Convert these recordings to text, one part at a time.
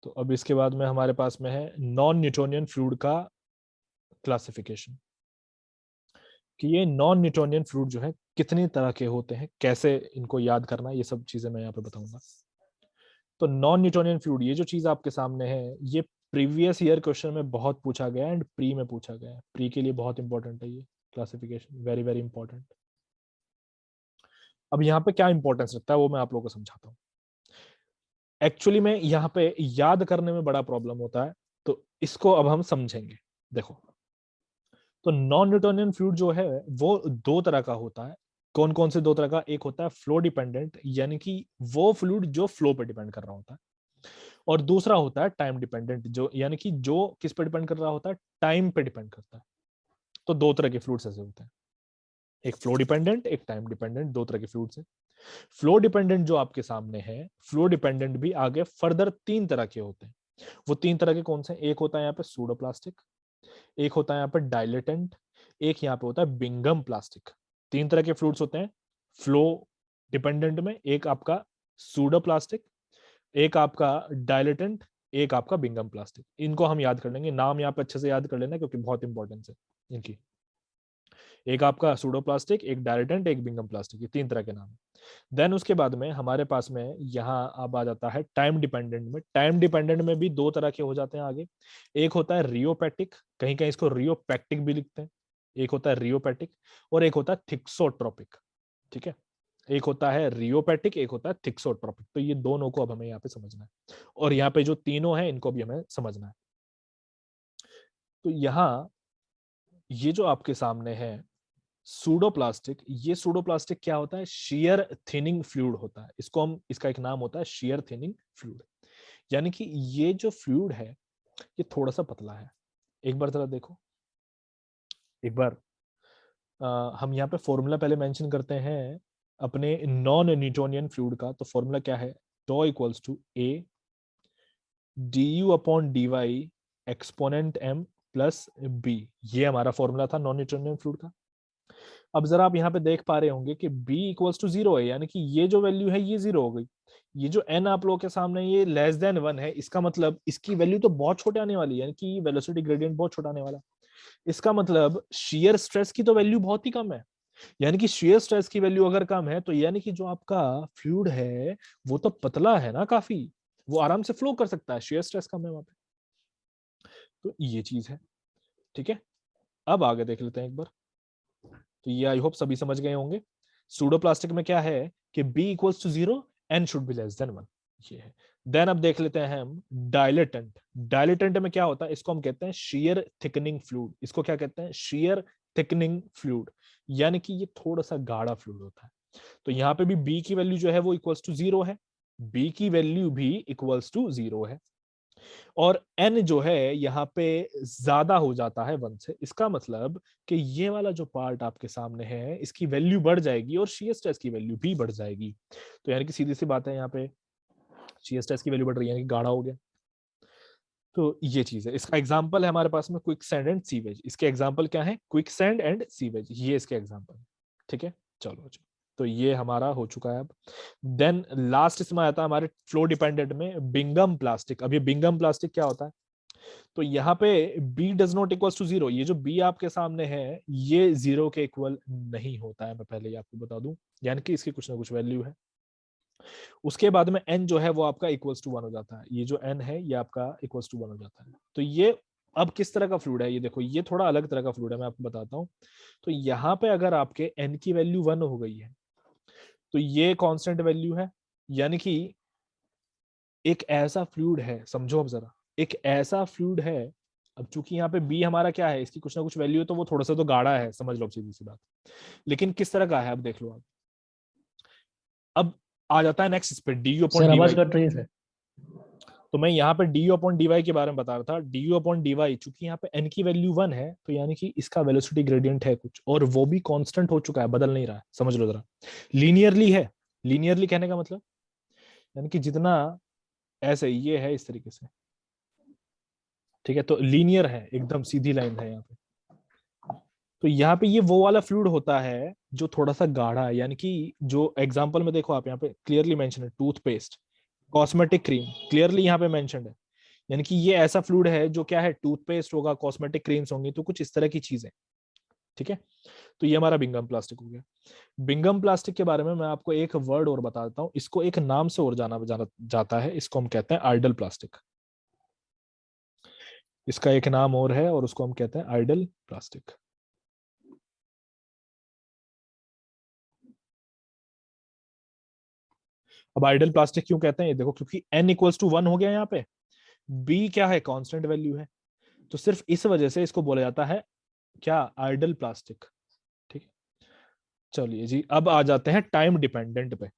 तो अब इसके बाद में हमारे पास में है नॉन न्यूटोनियन फ्लूइड का क्लासिफिकेशन, कि ये नॉन न्यूटोनियन फ्लूइड जो है कितनी तरह के होते हैं, कैसे इनको याद करना, ये सब चीजें मैं यहाँ पे बताऊंगा। तो नॉन न्यूटोनियन फ्लूइड, ये जो चीज आपके सामने है, ये प्रीवियस ईयर क्वेश्चन में बहुत पूछा गया है एंड प्री में पूछा गया है। प्री के लिए बहुत इंपॉर्टेंट है ये क्लासिफिकेशन, वेरी वेरी इंपॉर्टेंट। अब यहाँ पे क्या इंपॉर्टेंस रखता है वो मैं आप लोगों को समझाता हूँ। एक्चुअली में यहाँ पे याद करने में बड़ा प्रॉब्लम होता है, तो इसको अब हम समझेंगे। देखो, तो नॉन न्यूटोनियन फ्लूइड जो है वो दो तरह का होता है। कौन कौन से दो तरह का? एक होता है फ्लो डिपेंडेंट, यानी कि वो फ्लूइड जो फ्लो पे डिपेंड कर रहा होता है, और दूसरा होता है टाइम डिपेंडेंट, जो यानी कि जो किस पे डिपेंड कर रहा होता है? टाइम पे डिपेंड करता है। तो दो तरह के फ्लूइड्स ऐसे होते हैं, एक फ्लो डिपेंडेंट, एक टाइम डिपेंडेंट, दो तरह के फ्लूइड्स हैं। फ्लो डिपेंडेंट जो आपके सामने है, फ्लो डिपेंडेंट भी आगे फर्दर तीन तरह के होते हैं। वो तीन तरह के कौन से? एक होता है यहाँ पे सूडोप्लास्टिक, एक होता है यहाँ पे डायलेटेंट, एक यहाँ पे होता है बिंगम प्लास्टिक। तीन तरह के फ्लूइड्स होते हैं फ्लो डिपेंडेंट में, एक आपका सूडोप्लास्टिक, एक आपका डायलेटेंट, एक आपका बिंगम प्लास्टिक। इनको हम याद कर लेंगे, नाम यहाँ पे अच्छे से याद कर लेना क्योंकि बहुत इंपॉर्टेंस है इनकी। एक आपका सूडोप्लास्टिक, एक डायलेटेंट, एक बिंगम प्लास्टिक, ये तीन तरह के नाम है। देन उसके बाद में हमारे पास में यहाँ अब आ जाता है टाइम डिपेंडेंट में। टाइम डिपेंडेंट में भी दो तरह के हो जाते हैं आगे। एक होता है रियोपैटिक, कहीं कहीं इसको रियोपैक्टिक भी लिखते हैं। एक होता है रियोपैटिक और एक होता है थिक्सोट्रोपिक। ठीक है, एक होता है रियोपैटिक, एक होता है थिक्सोट्रोपिक। तो ये दोनों को अब हमें यहाँ पे समझना है, और यहाँ पे जो तीनों हैं इनको भी हमें समझना है। तो यहाँ ये जो आपके सामने है सूडोप्लास्टिक, ये सूडोप्लास्टिक क्या होता है? शेयर थिनिंग फ्लूइड होता है। इसको हम, इसका एक नाम होता है शेयर थिनिंग फ्लूइड, यानी कि ये जो फ्लूइड है ये थोड़ा सा पतला है। एक बार जरा देखो, एक बार हम यहाँ पे फॉर्मूला पहले मेंशन करते हैं अपने नॉन न्यूटोनियन फ्लूइड का। तो फॉर्मूला क्या है? Tau equals to a du upon dy exponent m plus b। ये हमारा फॉर्मूला था नॉन न्यूटोनियन फ्लूइड का। अब जरा आप यहाँ पे देख पा रहे होंगे कि b इक्वल्स टू 0 है, यानी कि ये जो वैल्यू है ये 0 हो गई। ये जो n आप लोगों के सामने ये लेस देन 1 है, इसका मतलब इसकी वैल्यू तो बहुत छोटे आने वाली है, यानी कि वेलोसिटी ग्रेडियंट बहुत छोटा आने वाला है। इसका मतलब शेयर स्ट्रेस की तो वैल्यू बहुत ही कम है। यानी कि शेयर स्ट्रेस की वैल्यू अगर कम है तो यानी कि जो आपका फ्लूइड है वो तो पतला है ना काफी, वो आराम से फ्लो कर सकता है, शेयर स्ट्रेस कम है वहां पे। तो ये चीज है। ठीक है, अब आगे देख लेते हैं एक बार। तो ये आई होप सभी समझ गए होंगे। सूडोप्लास्टिक में क्या है कि b equals to 0, n should be less than 1, ये है। देन अब देख लेते हैं हम डायलेटेंट। डायलेटेंट में क्या होता है? इसको हम कहते हैं शेयर थिकनिंग फ्लूइड। इसको क्या कहते हैं? शेयर थिकनिंग फ्लूइड, यानी कि ये थोड़ा सा गाढ़ा फ्लूइड होता है। तो यहाँ पे भी b की वैल्यू जो है वो इक्वल्स टू 0 है, b की वैल्यू भी इक्वल्स टू 0 है, और n जो है यहाँ पे ज्यादा हो जाता है 1 से। इसका मतलब कि ये वाला जो पार्ट आपके सामने है इसकी वैल्यू बढ़ जाएगी और शेयर स्ट्रेस की वैल्यू भी बढ़ जाएगी। तो यानी कि सीधी सी बात है, यहाँ पे शेयर स्ट्रेस की वैल्यू बढ़ रही है, यानी कि गाढ़ा हो गया। तो ये चीज है। इसका एग्जांपल है हमारे पास में क्विक सैंड एंड सीवेज। इसके एग्जांपल क्या है? क्विक सैंड एंड सीवेज, ये इसके एग्जांपल। ठीक है, चलो। तो ये हमारा हो चुका है अब। देन लास्ट इसमें आता है हमारे फ्लो डिपेंडेंट में बिंगम प्लास्टिक। अब ये बिंगम प्लास्टिक क्या होता है? तो यहाँ पे b does not equal to 0, ये जो b आपके सामने है ये 0 के इक्वल नहीं होता है, मैं पहले ही आपको बता दूं, यानी कि इसकी कुछ ना कुछ वैल्यू है। उसके बाद में n जो है वो आपका इक्वल्स टू 1 हो जाता है। ये जो n है ये आपका इक्वल्स टू 1 हो जाता है। तो ये अब किस तरह का फ्लूइड है? ये देखो, ये थोड़ा अलग तरह का फ्लूइड है, मैं आपको बताता हूँ। तो यहाँ पे अगर आपके n की वैल्यू 1 हो गई है तो ये कांस्टेंट वैल्यू है, यानी कि एक ऐसा फ्लूइड है, समझो अब जरा, एक ऐसा फ्लूइड है। अब चूंकि यहाँ पे बी हमारा क्या है, इसकी कुछ ना कुछ वैल्यू है, तो वो थोड़ा सा तो गाढ़ा है, समझ लो अब सीधी सी बात। लेकिन किस तरह का है अब देख लो आप। अब आ जाता है नेक्स्ट इस पे D U upon sir D आवाज वाई। कट रही है सर। तो मैं यहाँ पे D U upon D Y के बारे में बता रहा था। D U upon D Y, चूंकि यहाँ पे एन की वैल्यू 1 है तो यानी कि इसका वेलोसिटी ग्रेडियंट है कुछ, और वो भी कांस्टेंट हो चुका है, बदल नहीं रहा है, समझ लो जरा। लीनियरली है। लीनियरली कहने का मतलब यानी कि जितना ऐसे ये है इस तरीके से, ठीक है, तो लीनियर है, एकदम सीधी लाइन है यहाँ पे। तो यहाँ पे ये वो वाला फ्लूइड होता है जो थोड़ा सा गाढ़ा है, यानी कि जो एग्जांपल में देखो आप यहाँ पे क्लियरली मेंशन है, टूथपेस्ट, कॉस्मेटिक क्रीम, क्लियरली यहाँ पे मेंशन है। यानी कि ये ऐसा फ्लूइड है जो क्या है, टूथपेस्ट होगा, कॉस्मेटिक क्रीम्स होंगी, तो कुछ इस तरह की चीजें। ठीक है, तो ये हमारा बिंगम प्लास्टिक हो गया। बिंगम प्लास्टिक के बारे में मैं आपको एक वर्ड और बता देता हूँ, इसको एक नाम से और जाता है, इसको हम कहते हैं आइडल प्लास्टिक। इसका एक नाम और है और उसको हम कहते हैं आइडल प्लास्टिक। अब आइडल प्लास्टिक क्यों कहते हैं, ये देखो, क्योंकि n=1 हो गया यहाँ पे, b क्या है, कांस्टेंट वैल्यू है, तो सिर्फ इस वजह से इसको बोला जाता है क्या, आइडल प्लास्टिक। ठीक है, चलिए जी, अब आ जाते हैं टाइम डिपेंडेंट पे।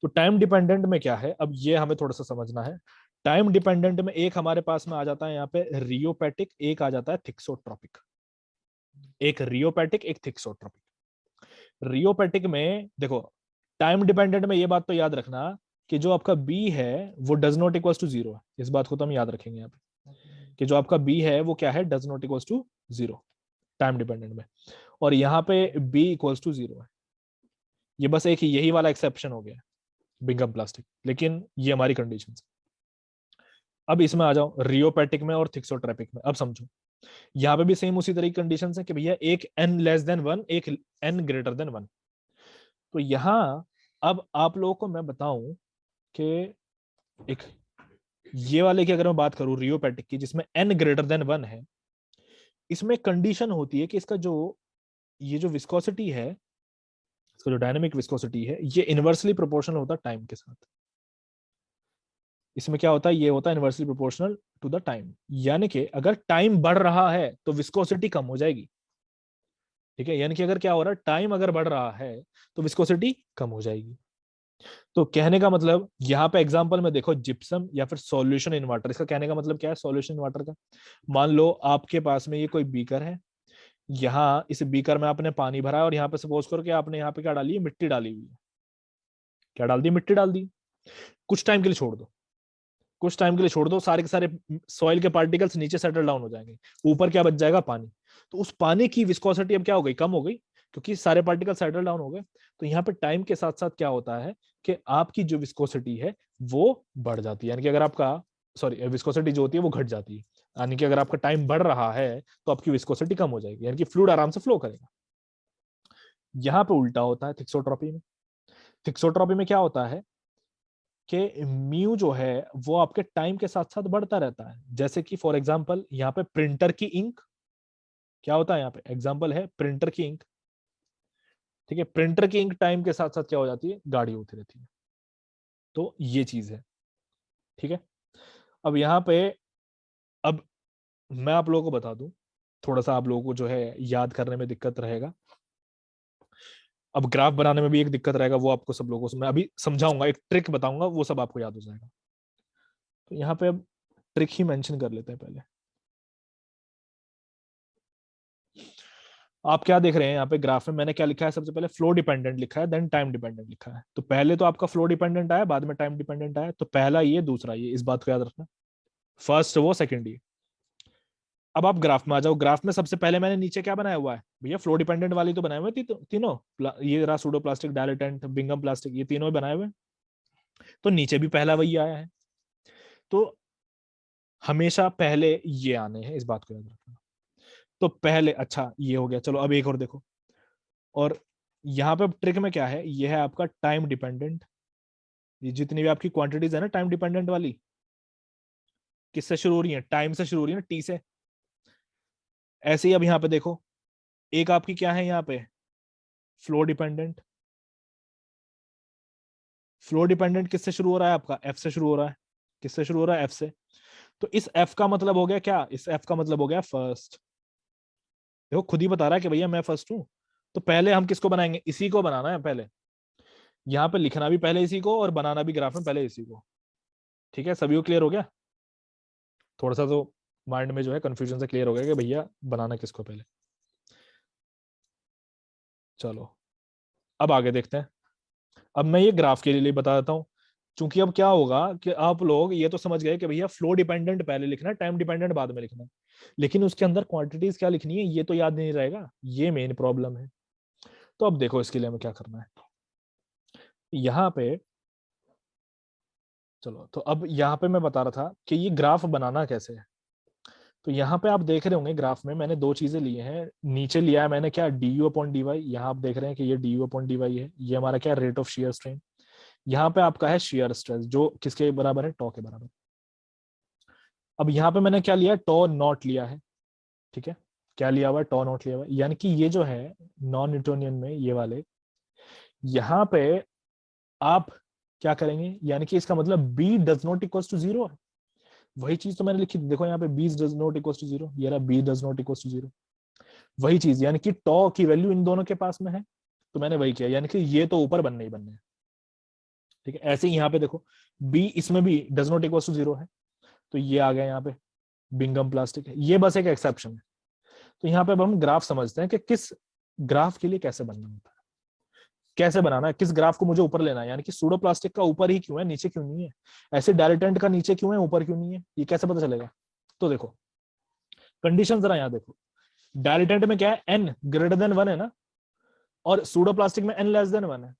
तो टाइम डिपेंडेंट में क्या है, अब ये हमें थोड़ा सा समझना है। टाइम डिपेंडेंट में एक हमारे पास में आ जाता है यहाँ पे रियोपैटिक, एक आ जाता है थिक्सोट्रोपिक। एक रियोपैटिक, एक थिक्सोट्रोपिक। रियोपैटिक में देखो, टाइम डिपेंडेंट में ये बात तो याद रखना कि जो आपका बी है वो does not equal to zero है, इस बात को तो हम याद रखेंगे यहाँ पे, कि जो आपका बी है वो क्या है, does not equal to zero time dependent में, और यहाँ पे बी इक्वल्स टू जीरो है। ये बस एक यही वाला एक्सेप्शन हो गया बिंगम प्लास्टिक, लेकिन ये हमारी कंडीशन है। अब इसमें आ जाओ रियोपैटिक में और थिक्सोट्रैपिक में, अब समझो, यहाँ पे भी सेम उसी तरह की कंडीशन है कि भैया एक n 1, एक n 1। तो यहाँ अब आप लोगों को मैं बताऊं कि एक ये वाले की अगर मैं बात करूं रियोपैटिक की, जिसमें n>1 है, इसमें कंडीशन होती है कि इसका जो ये जो विस्कोसिटी है, इसका जो डायनेमिक विस्कोसिटी है, ये इनवर्सली प्रोपोर्शनल होता है टाइम के साथ। इसमें क्या होता है, ये होता है inversely proportional to the time, यानी कि अगर टाइम बढ़ रहा है तो विस्कोसिटी कम हो जाएगी। ठीक है, यानी कि अगर क्या हो रहा है, टाइम अगर बढ़ रहा है तो विस्कोसिटी कम हो जाएगी। तो कहने का मतलब यहाँ पे एग्जांपल में देखो, जिप्सम या फिर सॉल्यूशन इन वाटर, इसका कहने का मतलब क्या है, सॉल्यूशन इन वाटर का, मान लो आपके पास में ये कोई बीकर है, यहाँ इस बीकर में आपने पानी भरा है, और यहाँ पे सपोज करो कि आपने यहाँ पे क्या डाली है, मिट्टी डाली हुई है। क्या डाल दी, मिट्टी डाल दी। कुछ टाइम के लिए छोड़ दो, कुछ टाइम के लिए छोड़ दो, सारे के सारे सॉइल के पार्टिकल्स नीचे सेटल डाउन हो जाएंगे, ऊपर क्या बच जाएगा, पानी। तो उस पानी की विस्कोसिटी अब क्या हो गई, कम हो गई, क्योंकि सारे पार्टिकल सेटल डाउन हो गए। तो यहाँ पे टाइम के साथ साथ क्या होता है कि आपकी जो विस्कोसिटी है वो बढ़ जाती है, यानी कि अगर आपका, सॉरी, विस्कोसिटी जो होती है वो घट जाती है, यानी कि अगर आपका टाइम बढ़ रहा है तो आपकी विस्कोसिटी कम हो जाएगी, यानी कि फ्लूइड आराम से फ्लो करेगा। यहाँ पे उल्टा होता है थिक्सोट्रॉपी में। थिक्सोट्रॉपी में क्या होता है कि म्यू जो है वो आपके टाइम के साथ साथ बढ़ता रहता है, जैसे कि फॉर एग्जांपल यहाँ पे प्रिंटर की इंक, क्या होता है यहाँ पे एग्जांपल है प्रिंटर की इंक। ठीक है, प्रिंटर की इंक टाइम के साथ साथ क्या हो जाती है, गाढ़ी होती रहती है। तो ये चीज है। ठीक है, अब यहाँ पे, अब मैं आप लोगों को बता दूं, थोड़ा सा आप लोगों को जो है याद करने में दिक्कत रहेगा, अब ग्राफ बनाने में भी एक दिक्कत रहेगा, वो आपको सब लोगों से मैं अभी समझाऊंगा, एक ट्रिक बताऊंगा, वो सब आपको याद हो जाएगा। तो यहाँ पे अब ट्रिक ही मेंशन कर लेते हैं पहले। आप क्या देख रहे हैं यहाँ पे ग्राफ में, मैंने क्या लिखा है, सबसे पहले फ्लो डिपेंडेंट लिखा है, देन टाइम डिपेंडेंट लिखा है। तो पहले तो आपका फ्लो डिपेंडेंट आया, बाद में टाइम डिपेंडेंट आया, तो पहला ये, दूसरा ये, इस बात को याद रखना, फर्स्ट वो, सेकंड ये। अब आप ग्राफ में आ जाओ, ग्राफ में सबसे पहले मैंने नीचे क्या बनाया हुआ है भैया, फ्लो डिपेंडेंट वाली तो बनाए हुए तीनों, ये रहा pseudo plastic, dilatant, Bingham plastic, ये तीनों बनाए हुए। तो नीचे भी पहला वही आया है, तो हमेशा पहले ये आने हैं, इस बात को याद रखना। तो पहले, अच्छा ये हो गया, चलो अब एक और देखो, और यहाँ पे ट्रिक में क्या है, ये है आपका टाइम डिपेंडेंट। ये जितनी भी आपकी क्वांटिटीज है ना टाइम डिपेंडेंट वाली, किससे शुरू हो रही है, टाइम से शुरू हो रही है ना, टी से। ऐसे ही अब यहाँ पे देखो, एक आपकी क्या है यहाँ पे, फ्लो डिपेंडेंट। फ्लो डिपेंडेंट किससे शुरू हो रहा है आपका, एफ से शुरू हो रहा है। किससे शुरू हो रहा है, एफ से। तो इस एफ का मतलब हो गया क्या, इस एफ का मतलब हो गया फर्स्ट। देखो खुद ही बता रहा है कि भैया मैं फर्स्ट हूं, तो पहले हम किसको बनाएंगे, इसी को बनाना है पहले। यहाँ पे लिखना भी पहले इसी को, और बनाना भी ग्राफ में पहले इसी को। ठीक है, सभी को क्लियर हो गया, थोड़ा सा तो माइंड में जो है कंफ्यूजन से क्लियर हो गया कि भैया बनाना किसको पहले। चलो अब आगे देखते हैं। अब मैं ये ग्राफ के लिए बता देता हूँ, क्योंकि अब क्या होगा कि आप लोग ये तो समझ गए कि भैया फ्लो डिपेंडेंट पहले लिखना है, टाइम डिपेंडेंट बाद में लिखना है, लेकिन उसके अंदर क्वांटिटीज क्या लिखनी है ये तो याद नहीं रहेगा, ये मेन प्रॉब्लम है। तो अब देखो इसके लिए हमें क्या करना है, यहाँ पे चलो, तो अब यहाँ पे मैं बता रहा था कि ये ग्राफ बनाना कैसे है। तो यहाँ पे आप देख रहे होंगे ग्राफ में मैंने दो चीजें ली हैं। नीचे लिया है मैंने क्या, D U upon D Y. यहाँ आप देख रहे हैं कि ये D U upon D Y है। ये हमारा क्या, रेट ऑफ शेयर स्ट्रेन। यहाँ पे आपका है शेयर स्ट्रेस, जो किसके बराबर है, टॉ के बराबर। अब यहाँ पे मैंने क्या लिया, टॉ नॉट लिया है। ठीक है, क्या लिया हुआ है, टॉ नॉट लिया हुआ है। यानी कि ये जो है नॉन न्यूटोनियन में ये वाले, यहाँ पे आप क्या करेंगे, यानी कि इसका मतलब B does not equal to zero है। वही चीज तो मैंने लिखी थी, देखो यहाँ पे B does not equal to zero, ये रहा B does not equal to zero. वही चीज, यानी कि टॉ की वैल्यू इन दोनों के पास में है, तो मैंने वही किया, यानी कि ये तो ऊपर बनने ही बनने हैं। ठीक है, ऐसे ही यहाँ पे देखो बी, इसमें भी does not equal to zero है, तो ये आ गया यहाँ पे बिंगम प्लास्टिक है। ये बस एक एक्सेप्शन है। तो यहाँ पे अब हम ग्राफ समझते हैं कि किस ग्राफ के लिए कैसे बनना होता है, कैसे बनाना है, किस ग्राफ को मुझे ऊपर लेना है। यानी कि सूडो प्लास्टिक का ऊपर ही क्यों है, नीचे क्यों नहीं है, ऐसे डायरेक्टेंट का नीचे क्यों है, ऊपर क्यों नहीं है, ये कैसे पता चलेगा। तो देखो कंडीशन जरा यहाँ देखो, डायरेक्टेंट में क्या है, एन ग्रेटर देन वन है ना, और सूडो प्लास्टिक में एन लेस देन वन है।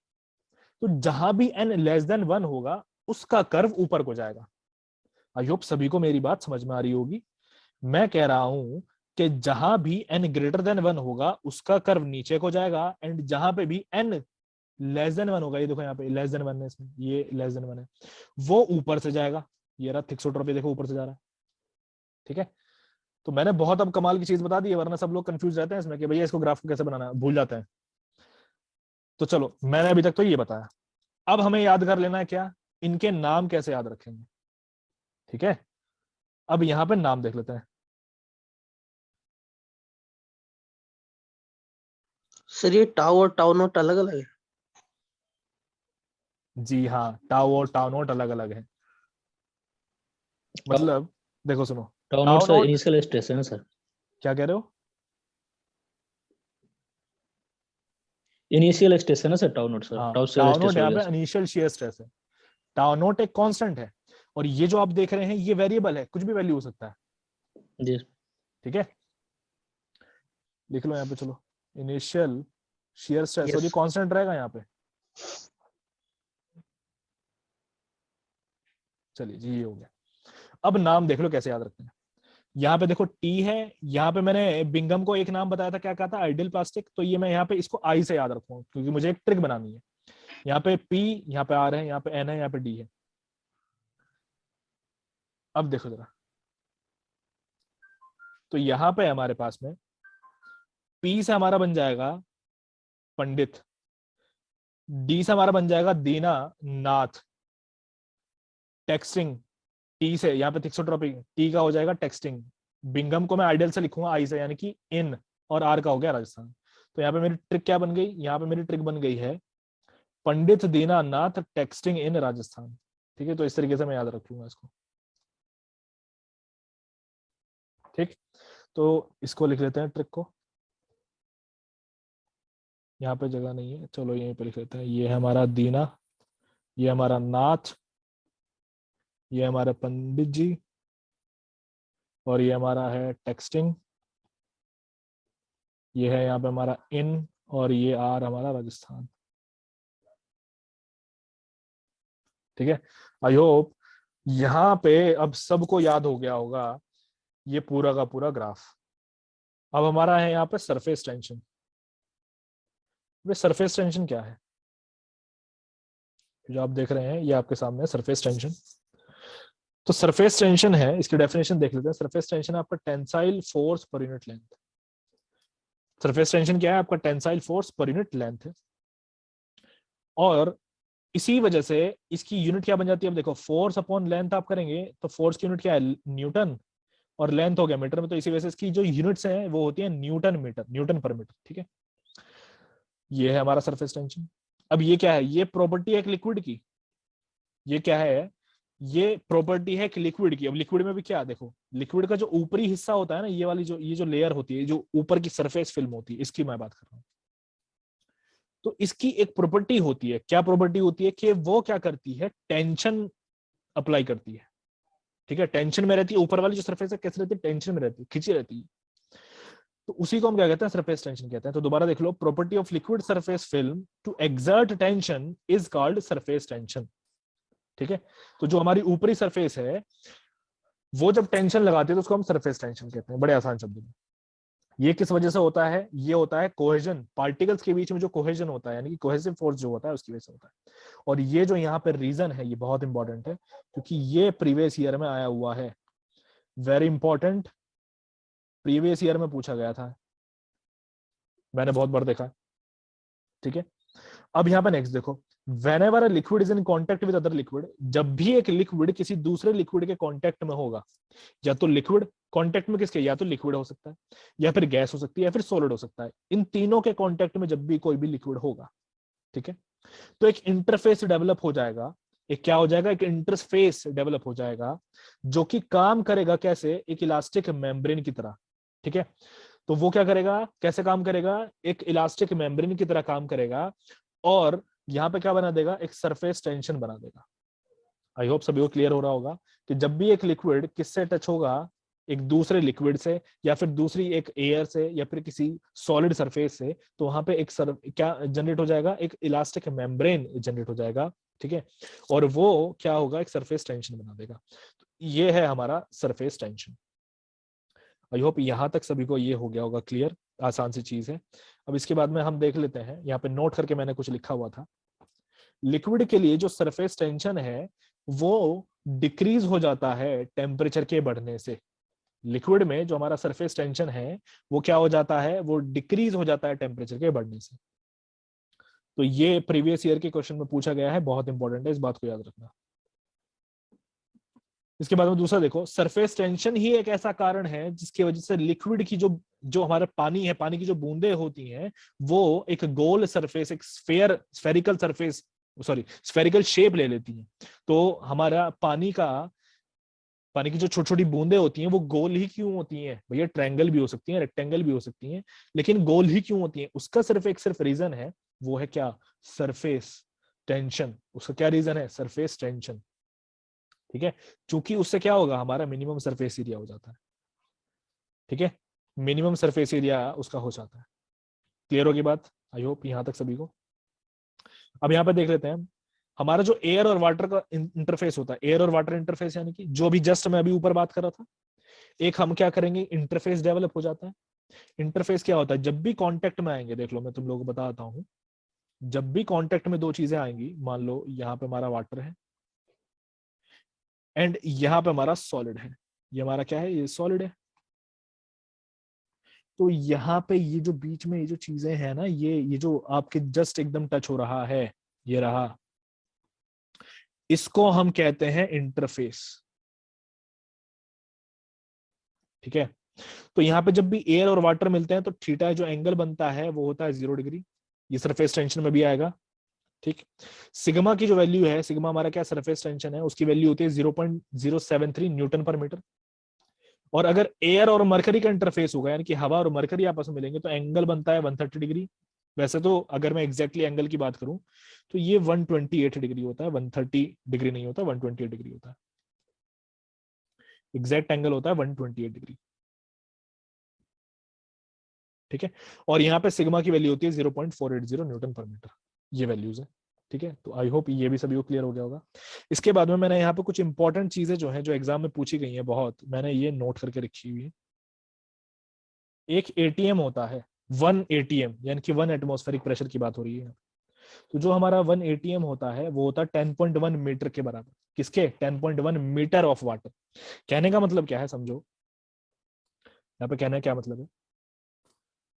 तो जहां भी एन लेस देन वन होगा उसका कर्व ऊपर को जाएगा। आई होप सभी को मेरी बात समझ में आ रही होगी। मैं कह रहा हूं कि जहां भी n ग्रेटर देन वन होगा उसका कर्व नीचे को जाएगा, एंड जहां पे भी n लेस देन वन होगा, ये देखो यहाँ पे लेस देन वन है, इसमें ये लेस देन वन है, वो ऊपर से जाएगा। ये रहा थिक्सोट्रॉपी, देखो ऊपर से जा रहा है। ठीक है, तो मैंने बहुत अब कमाल की चीज बता दी है, वरना सब लोग कंफ्यूज रहते हैं इसमें कि भैया इसको ग्राफ को कैसे बनाना है, भूल जाते हैं। तो चलो, मैंने अभी तक तो ये बताया। अब हमें याद कर लेना है क्या, इनके नाम कैसे याद रखेंगे। ठीक है, अब यहाँ पे नाम देख लेते हैं। सर ये टाउ और टाउ नॉट अलग अलग है? जी हाँ, टाउ और टाउ नॉट अलग अलग है। मतलब देखो सुनो, tau not tau sir not, initial stress है ना सर? क्या कह रहे हो, इनिशियल स्ट्रेस है ना सर टाउ नॉट सर? हाँ टाउ से टाउ स्ट्रेस नॉट हो यहाँ गया पे सर। इनिशियल शियर स्ट्रेस है। टाउ नॉट एक कांस्टेंट है, और ये जो आप देख रहे हैं ये वेरिएबल है, कुछ भी वैल्यू हो सकता है। जी ठीक है, लिख लो यहाँ पे, चलो इनिशियल शियर स्ट्रेस, और ये यस। कांस्टेंट रहेगा यहाँ पे। चलिए जी, ये हो गया। अब नाम देख लो कैसे याद रखते हैं। यहाँ पे देखो टी है, यहाँ पे मैंने बिंगम को एक नाम बताया था, क्या कहा था, आइडियल प्लास्टिक। तो ये मैं यहाँ पे इसको आई से याद रखूंगा क्योंकि मुझे एक ट्रिक बनानी है। यहाँ पे पी, यहाँ पे आर है, यहाँ पे एन है, यहाँ पे डी है। अब देखो जरा, तो यहाँ पे हमारे पास में पी से हमारा बन जाएगा पंडित, डी से हमारा बन जाएगा दीना नाथ, टेक्सटिंग, टी से यहाँ पे थिक्सोट्रॉपी, टी का हो जाएगा टेक्सटिंग। बिंगम को मैं आइडियल से लिखूंगा आई से, यानी कि इन, और आर का हो गया राजस्थान। तो यहाँ पे मेरी ट्रिक क्या बन गई, यहाँ पे मेरी ट्रिक बन गई है पंडित दीनानाथ टेक्सटिंग इन राजस्थान। ठीक है, तो इस तरीके से मैं याद रखूंगा इसको। ठीक, तो इसको लिख लेते हैं ट्रिक को, यहाँ पे जगह नहीं है, चलो यहीं पे लिख लेते हैं। ये है हमारा दीना, ये हमारा नाथ, ये हमारा पंडित जी, और ये हमारा है टेक्सटिंग, ये है यहाँ पे हमारा इन, और ये आर हमारा राजस्थान। ठीक है, आई होप यहाँ पे अब सबको याद हो गया होगा ये पूरा का पूरा ग्राफ। अब हमारा है यहाँ पे सरफेस टेंशन। वे सरफेस टेंशन क्या है, जो आप देख रहे हैं ये आपके सामने है सरफेस टेंशन। तो सरफेस टेंशन है, इसकी डेफिनेशन देख लेते हैं। सरफेस टेंशन है आपका tensile force per unit length. Surface tension क्या है, आपका tensile force per unit length है, और इसी वजह से इसकी यूनिट क्या बन जाती है। अब देखो फोर्स अपॉन लेंथ आप करेंगे तो फोर्स की यूनिट क्या है, न्यूटन, और लेंथ हो गया मीटर में, तो इसी वजह से इसकी जो यूनिट्स हैं वो होती है न्यूटन मीटर, न्यूटन पर मीटर। ठीक है, ये है हमारा सरफेस टेंशन। अब ये क्या है, ये प्रॉपर्टी है एक लिक्विड की, ये क्या है, ये प्रॉपर्टी है कि लिक्विड की। अब लिक्विड में भी क्या, देखो लिक्विड का जो ऊपरी हिस्सा होता है ना, ये वाली जो, ये जो लेयर होती है, जो ऊपर की सरफेस फिल्म होती है, इसकी मैं बात कर रहा हूँ। तो इसकी एक प्रॉपर्टी होती है, क्या प्रॉपर्टी होती है, कि वो क्या करती है, टेंशन अप्लाई करती है। ठीक है, टेंशन में रहती है, ऊपर वाली जो सरफेस है कैसे रहती है, टेंशन में रहती है, खिंची रहती है। तो उसी को हम क्या कहते हैं, सरफेस टेंशन कहते हैं। तो दोबारा देख लो, property of liquid surface film to exert tension is called surface tension. ठीक है। तो जो हमारी ऊपरी सरफेस है वो जब टेंशन लगाती है तो उसको हम सरफेस टेंशन कहते हैं, बड़े आसान शब्दों में। ये किस वजह से होता है? ये होता है कोहेजन, पार्टिकल्स के बीच में जो कोहेजन होता है, यानी कि कोहेसिव फोर्स जो होता है उसकी वजह से होता है। और ये जो यहाँ पे रीजन है ये बहुत इंपॉर्टेंट है, क्योंकि ये प्रीवियस ईयर में आया हुआ है, वेरी इंपॉर्टेंट, प्रीवियस ईयर में पूछा गया था, मैंने बहुत बार देखा। ठीक है, अब यहाँ पे नेक्स्ट देखो, whenever a liquid is in contact with other liquid, जब भी एक लिक्विड किसी दूसरे लिक्विड के कांटेक्ट में होगा, या तो लिक्विड कांटेक्ट में किसके, या तो लिक्विड हो सकता है, या फिर गैस हो सकती है, या फिर सॉलिड हो सकता है, इन तीनों के कांटेक्ट में जब भी कोई भी लिक्विड होगा, ठीक है, तो एक इंटरफेस डेवलप हो जाएगा। एक क्या हो जाएगा? एक इंटरफेस डेवलप हो जाएगा जो कि काम करेगा कैसे? एक इलास्टिक मेम्ब्रेन की तरह। ठीक है, तो वो क्या करेगा, कैसे काम करेगा? एक इलास्टिक मेम्ब्रेन की तरह काम करेगा, और यहां पे क्या बना देगा? एक सरफेस टेंशन बना देगा। आई होप सभी को क्लियर हो रहा होगा कि जब भी एक लिक्विड किससे टच होगा, एक दूसरे लिक्विड से, या फिर दूसरी एक एयर से, या फिर किसी सॉलिड सरफेस से, तो वहां पे एक क्या जनरेट हो जाएगा? एक इलास्टिक मेम्ब्रेन जनरेट हो जाएगा। ठीक है, और वो क्या होगा? एक सरफेस टेंशन बना देगा। तो ये है हमारा सरफेस टेंशन। आई होप यहां तक सभी को ये हो गया होगा क्लियर, आसान सी चीज है। अब इसके बाद में हम देख लेते हैं, यहाँ पे नोट करके मैंने कुछ लिखा हुआ था। लिक्विड के लिए जो सरफेस टेंशन है वो डिक्रीज हो जाता है टेम्परेचर के बढ़ने से। लिक्विड में जो हमारा सरफेस टेंशन है वो क्या हो जाता है? वो डिक्रीज हो जाता है टेम्परेचर के बढ़ने से। तो ये प्रीवियस ईयर के क्वेश्चन में पूछा गया है, बहुत इंपॉर्टेंट है, इस बात को याद रखना। इसके बाद में दूसरा देखो, सरफेस टेंशन ही एक ऐसा कारण है जिसकी वजह से लिक्विड की जो जो हमारा पानी है, पानी की जो बूंदें होती हैं, वो एक गोल सरफेस, एक spherical surface, sorry spherical shape ले लेती हैं। तो हमारा पानी की जो छोटी छोटी बूंदें होती हैं वो गोल ही क्यों होती हैं? भैया ट्रायंगल भी हो सकती हैं, रेक्टेंगल भी हो सकती हैं, लेकिन गोल ही क्यों होती हैं? उसका सिर्फ रीजन है, वो है क्या? Surface tension. उसका क्या रीजन है? Surface tension. ठीक है, चूंकि उससे क्या होगा? हमारा मिनिमम सरफेस एरिया हो जाता है। ठीक है, मिनिमम सरफेस एरिया उसका हो जाता है। क्लियर होगी बात? आई होप यहां तक सभी को। अब यहाँ पे देख लेते हैं हमारा जो एयर और वाटर का इंटरफेस होता है, एयर और वाटर इंटरफेस, यानी कि जो भी जस्ट मैं अभी ऊपर बात कर रहा था, एक हम क्या करेंगे? इंटरफेस डेवलप हो जाता है। इंटरफेस क्या होता है? जब भी कांटेक्ट में आएंगे, देख लो मैं तुम लोगों को बताता हूं, जब भी कांटेक्ट में दो चीजें आएंगी, मान लो यहाँ पे हमारा वाटर है एंड यहाँ पे हमारा सॉलिड है, ये हमारा क्या है? ये सॉलिड है। तो यहाँ पे ये जो बीच में ये जो चीजें हैं ना, ये जो आपके जस्ट एकदम टच हो रहा है, ये रहा, इसको हम कहते हैं इंटरफेस। ठीक है, तो यहाँ पे जब भी एयर और वाटर मिलते हैं तो थीटा जो एंगल बनता है वो होता है 0 डिग्री। ये सरफेस टेंशन में भी आएगा। ठीक, सिग्मा की जो वैल्यू है, सिग्मा हमारा क्या सरफेस टेंशन है, उसकी वैल्यू होती है 0.073 न्यूटन पर मीटर। और अगर एयर और मरकरी का इंटरफेस होगा, यानी कि हवा और मरकरी आपस में मिलेंगे, तो एंगल बनता है 130 डिग्री। वैसे तो अगर मैं एग्जैक्टली एंगल की बात करूं तो ये 128 डिग्री होता है, 130 डिग्री नहीं होता, 128 डिग्री होता है। एग्जैक्ट एंगल होता है 128 डिग्री। ठीक है, और यहाँ पे सिग्मा की वैल्यू होती है 0.480 न्यूटन पर मीटर। ये वैल्यूज है। ठीक है, तो आई होप ये भी सभी को क्लियर हो गया होगा। इसके बाद में मैंने यहाँ पे कुछ इंपॉर्टेंट चीजें जो है, जो एग्जाम में पूछी गई है बहुत, मैंने ये नोट करके रखी हुई है। एक एटीएम होता है, 1 एटीएम, यानी कि 1 एटमॉस्फेरिक प्रेशर की बात हो रही है। तो जो हमारा 1 एटीएम होता है वो होता है 10.1 मीटर के बराबर। किसके? 10.1 मीटर ऑफ वाटर। कहने का मतलब क्या है, समझो यहाँ पे कहने का क्या मतलब है।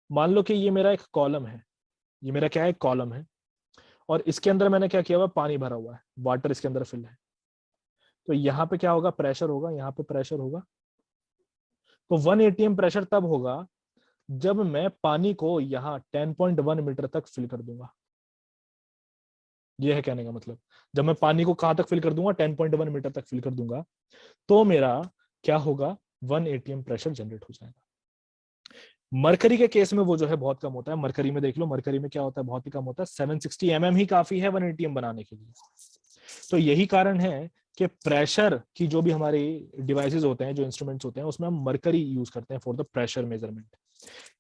मान लो कि ये मेरा एक कॉलम है, ये मेरा क्या है? कॉलम है, और इसके अंदर मैंने क्या किया हुआ? पानी भरा हुआ है, वाटर इसके अंदर फिल है। तो यहाँ पे क्या होगा? प्रेशर होगा, यहाँ पे प्रेशर होगा। तो 1 एटीएम प्रेशर तब होगा जब मैं पानी को यहाँ 10.1 मीटर तक फिल कर दूंगा। ये है कहने का मतलब, जब मैं पानी को कहां तक फिल कर दूंगा? 10.1 मीटर तक फिल कर दूंगा, तो मेरा क्या होगा? 1 एटीएम प्रेशर जनरेट हो जाएगा। मरकरी के केस में वो जो है बहुत कम होता है। मरकरी में देख लो, मरकरी में क्या होता है? बहुत ही कम होता है। 760 mm ही काफी है 1 एटीएम बनाने के लिए। तो यही कारण है कि प्रेशर की जो भी हमारे डिवाइसेस होते हैं, जो इंस्ट्रूमेंट्स होते हैं, उसमें हम मरकरी यूज करते हैं फॉर द प्रेशर मेजरमेंट।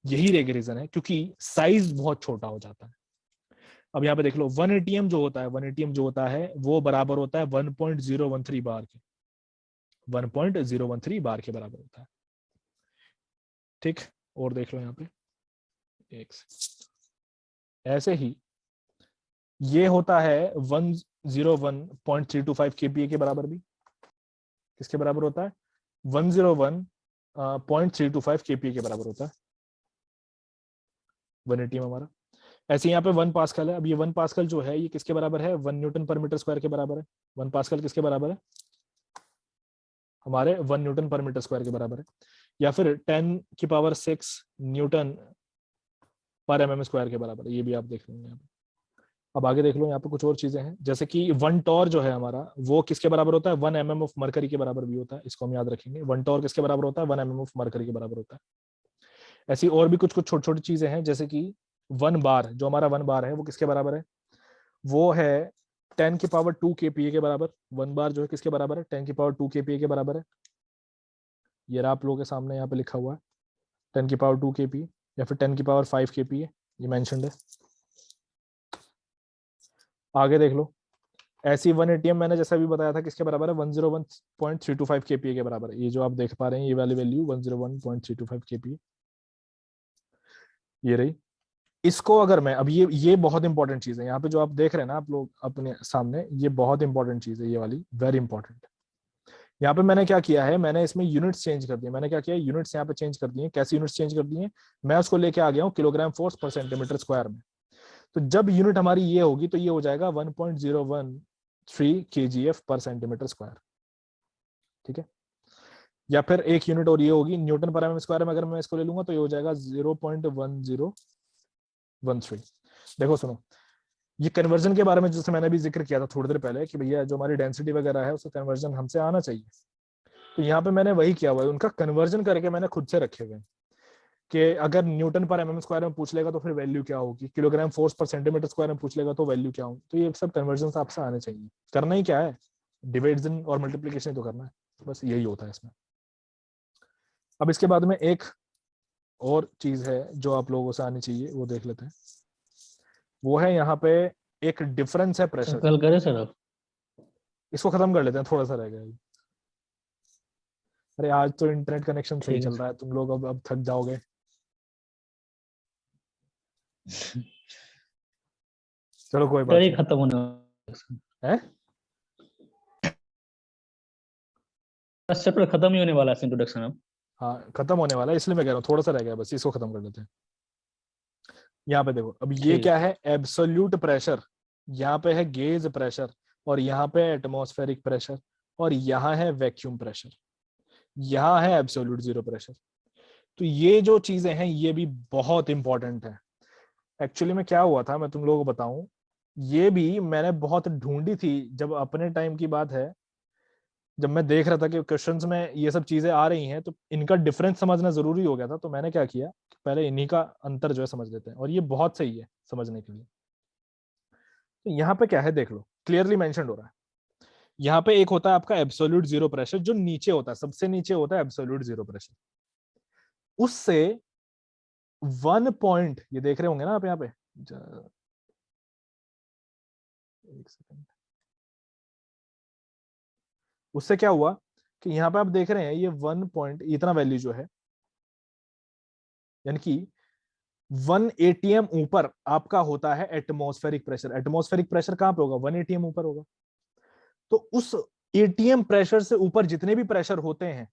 यही रीजन है, क्योंकि साइज बहुत छोटा हो जाता है। अब यहाँ पे देख लो 1 ATM जो होता है, 1 ATM जो होता है वो बराबर होता है 1.013 बार के, 1.013 बार के बराबर होता है। ठीक, और देख लो यहाँ पे एक ऐसे ही ये होता है 101.325 kPa के बराबर भी। किसके बराबर होता है? 101.325 kPa के बराबर होता है 1 ATM हमारा। ऐसे यहाँ पे 1 पास्कल है। अब ये 1 पास्कल जो है ये किसके बराबर है? 1 न्यूटन पर मीटर स्क्वायर के बराबर है। 1 पास्कल किसके बराबर है? हमारे 1 न्यूटन पर मीटर स्क्वायर के बराबर है, या फिर 10⁶ न्यूटन पर mm स्क्वायर के बराबर है। ये भी आप देख लेंगे यहाँ पे। अब आगे देख लो, यहाँ पे कुछ और चीजें हैं, जैसे कि 1 टॉर जो है हमारा वो किसके बराबर होता है? 1 mm ऑफ मरकरी के बराबर भी होता है। इसको हम याद रखेंगे। 1 टॉर किसके बराबर होता है? 1 mm ऑफ मरकरी के बराबर होता है। ऐसी और भी कुछ कुछ छोटी छोटी चीजें हैं, जैसे कि 1 बार, जो हमारा 1 बार है वो किसके बराबर है? वो है 10⁻² kPa के बराबर। 1 बार जो है किसके बराबर है? 10⁻² kPa के बराबर है। ये रहा आप लोगों के सामने यहाँ पे लिखा हुआ है 10⁻² kPa या फिर 10⁵ kPa, ये मेंशन्ड है। आगे देख लो, ऐसी 1 ATM मैंने जैसा भी बताया था किसके बराबर है? 101.325 kPa के बराबर है। ये जो आप देख पा रहे हैं ये वाली वैल्यू 101.325 kPa ये रही। इसको अगर मैं अब ये बहुत इंपॉर्टेंट चीज है यहाँ पे जो आप देख रहे हैं ना आप लोग अपने सामने, ये बहुत इंपॉर्टेंट चीज है ये वाली, वेरी इंपॉर्टेंट। यहाँ पे मैंने क्या किया है? मैंने इसमें यूनिट्स चेंज कर दिए। मैंने क्या किया? यूनिट्स यहाँ पे चेंज कर दिए। कैसी यूनिट्स चेंज कर दी है? मैं उसको लेके आ गया हूँ किलोग्राम फोर्स पर सेंटीमीटर स्क्वायर में। तो जब यूनिट हमारी ये होगी तो ये हो जाएगा 1.013 kgf पर सेंटीमीटर स्क्वायर। ठीक है, या फिर एक यूनिट और ये होगी न्यूटन पर mm स्क्वायर में। अगर मैं इसको ले लूंगा तो ये हो जाएगा 0.1013। देखो सुनो, ये कन्वर्जन के बारे में जैसे मैंने भी जिक्र किया था थोड़ी देर पहले कि भैया जो हमारी डेंसिटी वगैरह है उसका कन्वर्जन हमसे आना चाहिए। तो यहाँ पे मैंने वही किया हुआ है, उनका कन्वर्जन करके मैंने खुद से रखे हुए हैं कि अगर न्यूटन पर mm स्क्वायर में पूछ लेगा तो फिर वैल्यू क्या होगी, किलोग्राम फोर्स पर सेंटीमीटर स्क्वायर में पूछ लेगा तो वैल्यू क्या होगी। तो ये सब कन्वर्जन आपसे आने चाहिए। करना ही क्या है? डिविजन और मल्टीप्लीकेशन तो करना है, बस यही होता है इसमें। अब इसके बाद में एक और चीज है जो आप लोगों से आनी चाहिए, वो देख लेते हैं। वो है यहाँ पे एक डिफरेंस है प्रेशर। कल करे सर आप? इसको खत्म कर लेते हैं, थोड़ा सा रह गया। अरे आज तो इंटरनेट कनेक्शन सही ठीक है चल रहा है, तुम लोग अब थक जाओगे। चलो कोई बात सर ये नहीं खत्म होने वाला है। है। चैप्टर खत्म ही होने वाला है इंट्रोडक्शन अब। हाँ खत्म होने वाला है, इसलिए मैं कह रहा हूँ थोड़ा सा रह गया, बस इसको खत्म कर लेते हैं। यहाँ पे देखो, अब ये ठीक। क्या है? Absolute pressure. यहाँ पे है गेज प्रेशर, और यहाँ पे एटमॉस्फेरिक प्रेशर, और यहाँ है वैक्यूम प्रेशर, यहाँ है एब्सोल्यूट जीरो प्रेशर। तो ये जो चीजें हैं ये भी बहुत इंपॉर्टेंट है। एक्चुअली में क्या हुआ था मैं तुम लोगों को बताऊं, ये भी मैंने बहुत ढूंढी थी जब अपने टाइम की बात है, जब मैं देख रहा था कि क्वेश्चंस में ये सब चीजें आ रही हैं तो इनका डिफरेंस समझना जरूरी हो गया था। तो मैंने क्या किया कि पहले इन्हीं का अंतर जो है समझ लेते हैं, और ये बहुत सही है समझने के लिए। तो यहाँ पे क्या है देख लो, क्लियरली मेंशन्ड हो रहा है। यहाँ पे एक होता है आपका एब्सोल्यूट जीरो प्रेशर, जो नीचे होता है, सबसे नीचे होता है एब्सोल्यूट जीरो प्रेशर। उससे 1 पॉइंट, ये देख रहे होंगे ना आप यहाँ पे, एक सेकंड। उससे क्या हुआ कि यहाँ पे आप देख रहे हैं ये 1 पॉइंट इतना वैल्यू जो है, यानी कि 1 ATM ऊपर आपका होता है एटमॉस्फेरिक प्रेशर। एटमॉस्फेरिक प्रेशर कहां पे होगा? 1 ATM ऊपर होगा। तो उस ATM प्रेशर से ऊपर जितने भी प्रेशर होते हैं,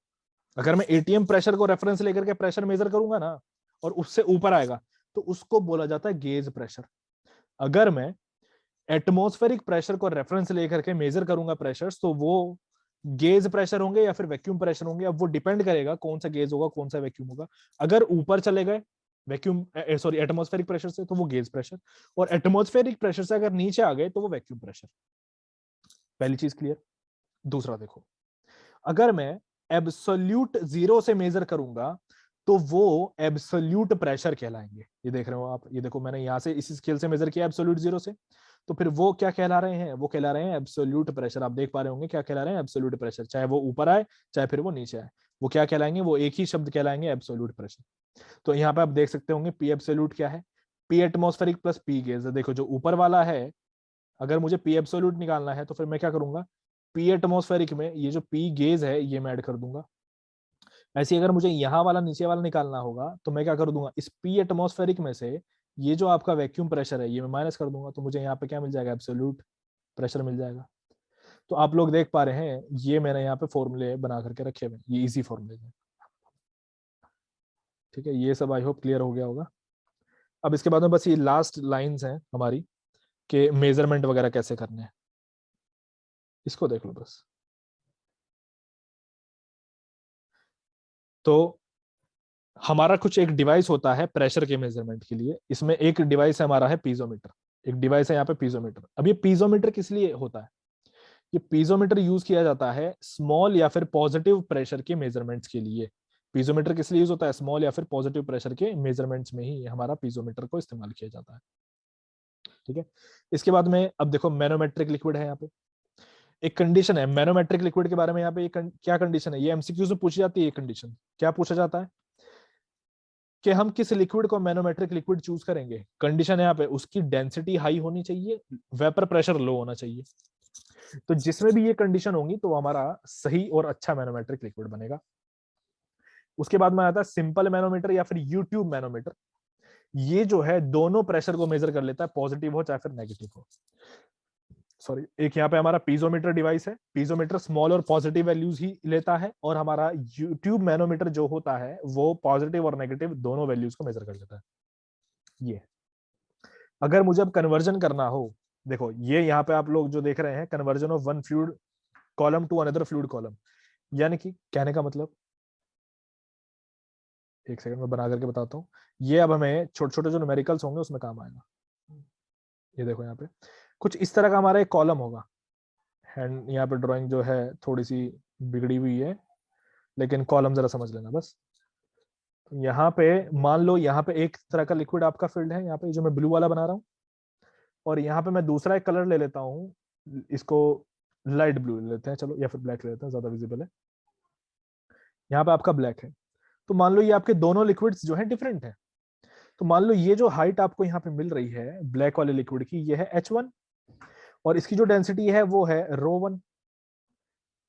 अगर मैं ATM प्रेशर को रेफरेंस लेकर के प्रेशर मेजर करूंगा ना, और उससे ऊपर आएगा तो उसको बोला जाता है गेज प्रेशर। अगर मैं एटमॉस्फेरिक प्रेशर को रेफरेंस लेकर के मेजर करूंगा प्रेशर, तो वो गेज प्रेशर होंगे या फिर वैक्यूम प्रेशर होंगे। अब वो डिपेंड करेगा कौन सा गेज होगा कौन सा वैक्यूम होगा। अगर ऊपर चले गए वैक्यूम सॉरी एटमॉस्फेरिक प्रेशर से तो वो गेज प्रेशर, और एटमॉस्फेरिक प्रेशर से अगर नीचे आ गए तो वो वैक्यूम प्रेशर। पहली चीज क्लियर। दूसरा देखो, अगर मैं एब्सोल्यूट जीरो से मेजर करूंगा तो वो एब्सोल्यूट प्रेशर कहलाएंगे। ये देख रहे हो आप, ये देखो मैंने यहां से इसी स्केल से मेजर किया एब्सोल्यूट जीरो से, तो फिर वो क्या कहला रहे हैं? वो कहला रहे हैं एब्सोल्यूट प्रेशर। आप देख पा रहे होंगे क्या कहला रहे हैं? Absolute pressure. चाहे वो ऊपर आए चाहे फिर वो नीचे आए, वो क्या कहलाएंगे? वो एक ही शब्द कहलाएंगे, एब्सोल्यूट प्रेशर। तो यहाँ पे आप देख सकते होंगे पी एब्सोल्यूट क्या है? P atmospheric plus P gauge. देखो जो ऊपर वाला है, अगर मुझे पी एब्सोल्यूट निकालना है तो फिर मैं क्या करूंगा, पी एटमॉस्फेरिक में ये जो पी गेज है ये मैं ऐड कर दूंगा। ऐसे अगर मुझे यहाँ वाला नीचे वाला निकालना होगा तो मैं क्या कर दूंगा, इस पी एटमॉस्फेरिक में से ये जो आपका वैक्यूम प्रेशर है ये मैं माइनस कर दूंगा, तो मुझे यहाँ पे क्या मिल जाएगा, एब्सोल्यूट प्रेशर मिल जाएगा। तो आप लोग देख पा रहे हैं ये मैंने यहाँ पे फॉर्मूले बना करके रखे हुए, ये इजी फॉर्मूले हैं। ठीक है, ये सब आई होप क्लियर हो गया होगा। अब इसके बाद में बस ये लास्ट लाइंस हैं हमारी कि मेजरमेंट वगैरह कैसे करने हैं, इसको देख लो बस। तो हमारा कुछ एक डिवाइस होता है प्रेशर के मेजरमेंट के लिए, इसमें एक डिवाइस हमारा है पीजोमीटर, एक डिवाइस है यहाँ पे पीजोमीटर। अब ये पीजोमीटर किस लिए होता है, ये पीजोमीटर यूज किया जाता है स्मॉल या फिर पॉजिटिव प्रेशर के मेजरमेंट्स के लिए। पीजोमीटर किस लिए यूज होता है, स्मॉल या फिर पॉजिटिव प्रेशर के मेजरमेंट्स में ही हमारा पीजोमीटर को इस्तेमाल किया जाता है। ठीक है, इसके बाद में अब देखो मैनोमेट्रिक लिक्विड है, यहाँ पे एक कंडीशन है मैनोमेट्रिक लिक्विड के बारे में। यहाँ पे क्या कंडीशन है, ये एमसीक्यू से पूछी जाती है। ये कंडीशन क्या पूछा जाता है कि हम किस लिक्विड को मैनोमेट्रिक लिक्विड चूज करेंगे। कंडीशन है यहाँ पे उसकी डेंसिटी हाई होनी चाहिए, वेपर प्रेशर लो होना चाहिए। तो जिसमें भी ये कंडीशन होंगी तो हमारा सही और अच्छा मैनोमेट्रिक लिक्विड बनेगा। उसके बाद में आता है सिंपल मैनोमीटर या फिर यूट्यूब मैनोमीटर। ये जो है दोनों प्रेशर को मेजर कर लेता है, पॉजिटिव हो चाहे फिर नेगेटिव हो। सॉरी, एक यहाँ पे हमारा पीजोमीटर डिवाइस है, पीजोमीटर स्मॉल और पॉजिटिव वैल्यूज ही लेता है, और हमारा यूट्यूब मैनोमीटर जो होता है वो पॉजिटिव और नेगेटिव दोनों वैल्यूज को मेजर कर लेता है। ये अगर मुझे अब कन्वर्जन करना हो, देखो ये यहाँ पे आप लोग जो देख रहे हैं conversion of one fluid column to another fluid column, यानी कि कहने का मतलब, एक सेकंड में बना करके बताता हूँ। ये अब हमें छोटे छोटे जो न्यूमेरिकल्स होंगे उसमें काम आएगा। ये देखो यहाँ पे कुछ इस तरह का हमारा एक कॉलम होगा। हैंड यहाँ पे ड्राइंग जो है थोड़ी सी बिगड़ी हुई है, लेकिन कॉलम जरा समझ लेना बस। तो यहाँ पे मान लो यहाँ पे एक तरह का लिक्विड आपका फिल्ड है, यहाँ पे जो मैं ब्लू वाला बना रहा हूँ, और यहाँ पे मैं दूसरा एक कलर ले लेता हूँ, इसको लाइट ब्लू ले लेते हैं चलो, या फिर ब्लैक ले लेते हैं, ज्यादा विजिबल है। यहाँ पे आपका ब्लैक है, तो मान लो ये आपके दोनों लिक्विड्स जो है डिफरेंट है। तो मान लो ये जो हाइट आपको यहाँ पे मिल रही है ब्लैक वाले लिक्विड की, ये है H1, और इसकी जो डेंसिटी है वो है ρ1।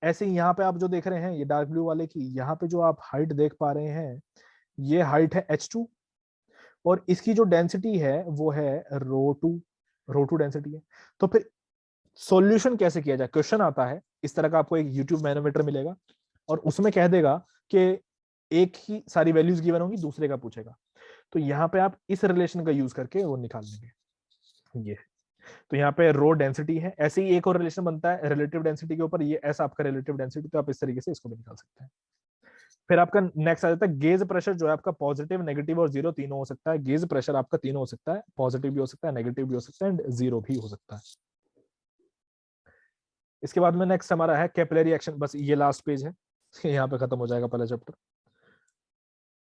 ऐसे ही यहाँ पे आप जो देख रहे हैं ये डार्क ब्लू वाले की, यहाँ पे जो आप हाइट देख पा रहे हैं ये हाइट है H2, और इसकी जो डेंसिटी है वो है ρ2 डेंसिटी है। तो फिर सॉल्यूशन कैसे किया जाए, क्वेश्चन आता है इस तरह का, आपको एक यूट्यूब मैनोमीटर मिलेगा और उसमें कह देगा कि एक ही सारी वैल्यूज गिवन होंगी, दूसरे का पूछेगा। तो यहाँ पे आप इस रिलेशन का यूज करके वो निकाल लेंगे। ये तो यहाँ पे रो डेंसिटी है, ऐसे ही एक और रिलेशन बनता है रिलेटिव डेंसिटी के ऊपर, ये ऐसा आपका रिलेटिव डेंसिटी, तो आप इस तरीके से इसको भी निकाल सकते हैं। फिर आपका नेक्स्ट आ जाता है गेज प्रेशर, जो है आपका पॉजिटिव, नेगेटिव और जीरो तीनों हो सकता है। गेज प्रेशर आपका तीनों हो सकता है, पॉजिटिव भी हो सकता है, नेगेटिव भी हो सकता है, एंड जीरो भी हो सकता है। इसके बाद में नेक्स्ट हमारा है कैपिलरी एक्शन, बस ये लास्ट पेज है, यहाँ पे खत्म हो जाएगा पहला chapter.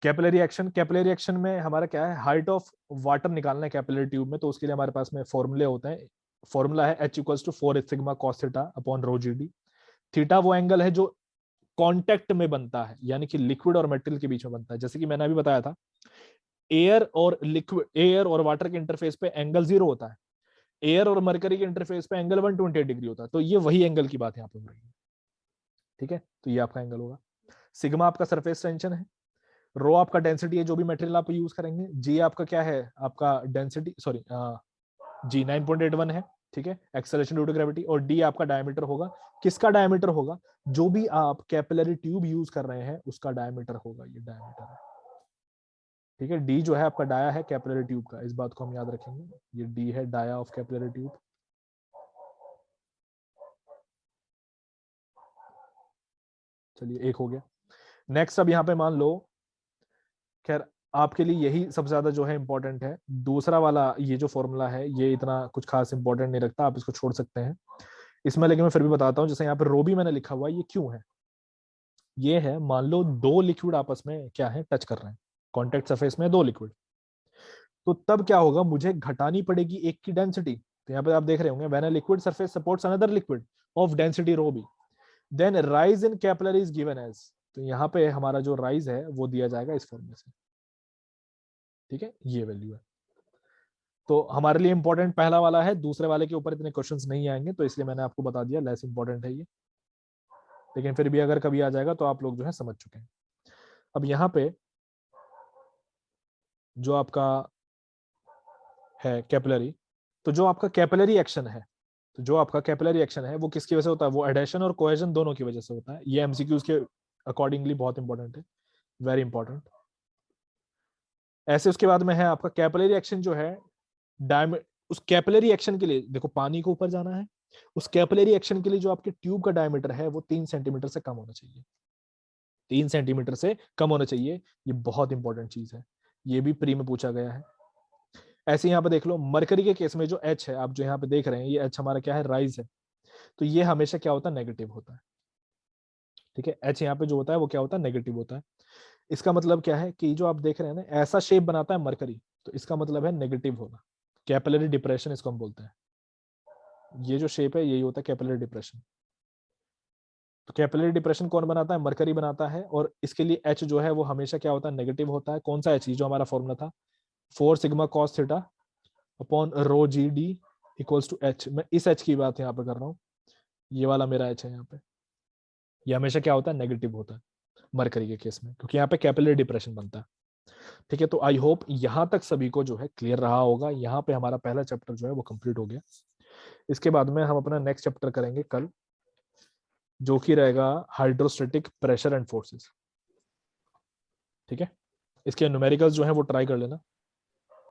Capillary action, capillary action में हमारा क्या है, हाइट ऑफ वाटर निकालना है कैपिलरी ट्यूब में, तो उसके लिए हमारे पास में फॉर्मूले होते हैं। फॉर्मूला है H = 4 sigma cos theta upon रो GD। थीटा वो एंगल है जो कांटेक्ट में बनता है, यानी कि लिक्विड और मेटेरियल के बीच में बनता है। जैसे कि मैंने अभी बताया था, एयर और लिक्विड, एयर और वाटर के इंटरफेस पे एंगल 0 होता है, एयर और मरकरी के इंटरफेस पे एंगल 128 डिग्री होता है। तो ये वही एंगल की बात यहाँ पे हो रही है। ठीक है, तो ये आपका एंगल होगा। सिग्मा आपका सरफेस टेंशन है, रो आपका डेंसिटी है जो भी मटेरियल आप यूज करेंगे, जी आपका क्या है, आपका डेंसिटी, सॉरी जी 9.81 है। ठीक है, एक्सेलरेशन ड्यू टू ग्रेविटी, और डी आपका डायमीटर होगा। किसका डायमीटर होगा, जो भी आप कैपिलरी ट्यूब यूज कर रहे हैं उसका डायमीटर होगा, ये डायमीटर है। ठीक है, डी जो है आपका डाया है कैपिलरी ट्यूब का, इस बात को हम याद रखेंगे, ये डी है डाया ऑफ कैपिलरी ट्यूब। चलिए एक हो गया। नेक्स्ट अब यहाँ पे मान लो, खैर आपके लिए यही सबसे ज्यादा जो है इंपॉर्टेंट है, दूसरा वाला ये जो फॉर्मूला है ये इतना कुछ खास इंपॉर्टेंट नहीं रखता, आप इसको छोड़ सकते हैं इसमें, लेकिन मैं फिर भी बताता हूँ। जैसे यहाँ पे रो भी मैंने लिखा हुआ है, ये क्यों है, ये है मान लो दो लिक्विड आपस में क्या है, टच कर रहे हैं, कॉन्टेक्ट सरफेस में दो लिक्विड, तो तब क्या होगा, मुझे घटानी पड़ेगी एक की डेंसिटी। तो यहाँ पे आप देख रहे होंगे, when a liquid surface supports another liquid of density rho B, then rise in capillary is given as. तो यहाँ पे हमारा जो राइज है वो दिया जाएगा इस फॉर्मूले से। ठीक है, ये वैल्यू है। तो हमारे लिए इंपॉर्टेंट पहला वाला है, दूसरे वाले के ऊपर इतने क्वेश्चंस नहीं आएंगे, तो इसलिए मैंने आपको बता दिया लेस इंपॉर्टेंट है ये, लेकिन फिर भी अगर कभी आ जाएगा तो आप लोग जो है समझ चुके हैं। अब यहाँ पे जो आपका है कैपिलरी, तो जो आपका कैपिलरी एक्शन है, तो जो आपका कैपिलरी एक्शन है वो किसकी वजह से होता है? वो एडेशन और कोहेजन दोनों की वजह से होता है। ये एमसीक्यूज के अकॉर्डिंगली बहुत इंपॉर्टेंट है, वेरी इंपॉर्टेंट। ऐसे उसके बाद में है आपका कैपिलरी एक्शन जो है उस कैपिलरी एक्शन के लिए देखो, पानी को ऊपर जाना है, उस कैपिलरी एक्शन के लिए जो आपके ट्यूब का डायमीटर है वो 3 सेंटीमीटर से कम होना चाहिए, 3 सेंटीमीटर से कम होना चाहिए। ये बहुत इंपॉर्टेंट चीज है, ये भी प्री में पूछा गया है। ऐसे यहाँ पे देख लो, मरकरी के केस में जो H है, आप जो यहाँ पे देख रहे हैं, ये H हमारा क्या है? राइज है, तो ये हमेशा क्या होता है? नेगेटिव होता है। ठीक है, H यहाँ पे जो होता है वो क्या होता है? नेगेटिव होता है। इसका मतलब क्या है कि जो आप देख रहे हैं ना, ऐसा शेप बनाता है मरकरी, तो इसका मतलब है नेगेटिव होना, कैपिलरी डिप्रेशन इसको हम बोलते हैं। ये जो शेप है यही होता है कैपिलरी डिप्रेशन। तो कैपिलरी डिप्रेशन कौन बनाता है? मरकरी बनाता है, और इसके लिए H जो है वो हमेशा क्या होता है? नेगेटिव होता है। कौन सा H? जो हमारा फॉर्मूला था 4 sigma cos theta upon rho G D equals to H। मैं इस H की बात यहाँ पे कर रहा हूँ, ये वाला मेरा H है यहाँ पे, ये हमेशा क्या होता है? नेगेटिव होता है मरकरी के केस में, क्योंकि यहाँ पे कैपिलरी डिप्रेशन बनता है। ठीक है, तो आई होप यहाँ तक सभी को जो है क्लियर रहा होगा। यहाँ पे हमारा पहला चैप्टर जो है वो कंप्लीट हो गया। इसके बाद में हम अपना नेक्स्ट चैप्टर करेंगे कल, जो कि रहेगा हाइड्रोस्टेटिक प्रेशर एंड फोर्सेस। ठीक है, इसके न्यूमेरिकल्स जो है वो ट्राई कर लेना।